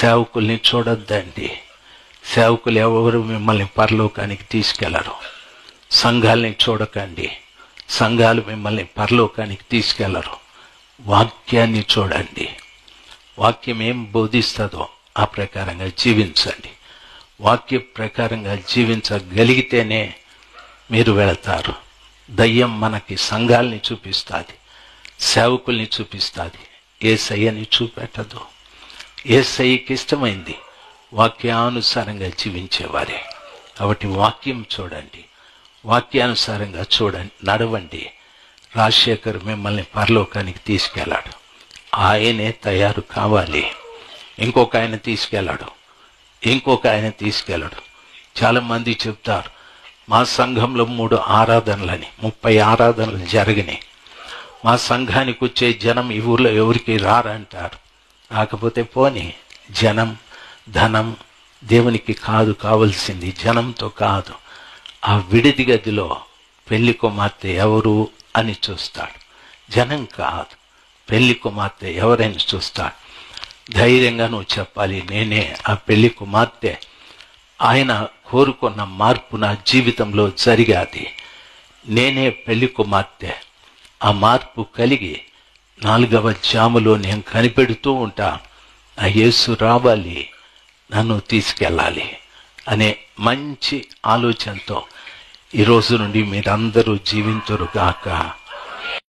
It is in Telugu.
సేవకుల్ని చూడొద్దండి. సేవకులు ఎవరు మిమ్మల్ని పరలోకానికి తీసుకెళ్లరు. సంఘాలని చూడకండి, సంఘాలు మిమ్మల్ని పరలోకానికి తీసుకెళ్లరు. వాక్యాన్ని చూడండి. వాక్యం ఏం బోధిస్తుందో ఆ ప్రకారంగా జీవించండి. వాక్య ప్రకారంగా జీవించగలిగితేనే మీరు వెళతారు. దయ్యం మనకి సంఘాలని చూపిస్తుంది, సేవకుల్ని చూపిస్తుంది, యేసయ్యని చూపెట్టదు. యేసయ్యకి ఇష్టమైంది వాక్యానుసారంగా జీవించేవారే. కాబట్టి వాక్యం చూడండి, వాక్యానుసారంగా చూడండి, నడవండి. రాజశేఖర్ మిమ్మల్ని పరలోకానికి తీసుకెళ్ళాడు, ఆయనే తయారు కావాలి. ఇంకొక ఆయన తీసుకెళ్ళాడు, ఇంకొక ఆయన తీసుకెళ్ళాడు. చాలామంది చెప్తారు మా సంఘంలో 3 ఆరాధనలని 30 ఆరాధనలు జరిగినాయి, మా సంఘానికి వచ్చే జనం ఈ ఊర్లో ఎవరికి రారంటారు. రాకపోతే పోని, జనం ధనం దేవునికి కాదు కావలసింది, జనంతో కాదు. ఆ విడిది గదిలో పెళ్లి కుమార్తె ఎవరు అని చూస్తాడు, జనం కాదు. పెళ్లి కుమార్తె ఎవరైనా చూస్తాడు. ధైర్యంగా నువ్వు చెప్పాలి, నేనే ఆ పెళ్లి కుమార్తె. ఆయన కోరుకున్న మార్పు నా జీవితంలో జరిగాది. నేనే పెళ్లి కుమార్తె. ఆ మార్పు కలిగి 4వ జాములో నేను కనిపెడుతూ ఉంటా, ఆ యేసు రావాలి, నన్ను తీసుకెళ్ళాలి అనే మంచి ఆలోచనతో ఈ రోజు నుండి మీరందరూ జీవింతురుగాక.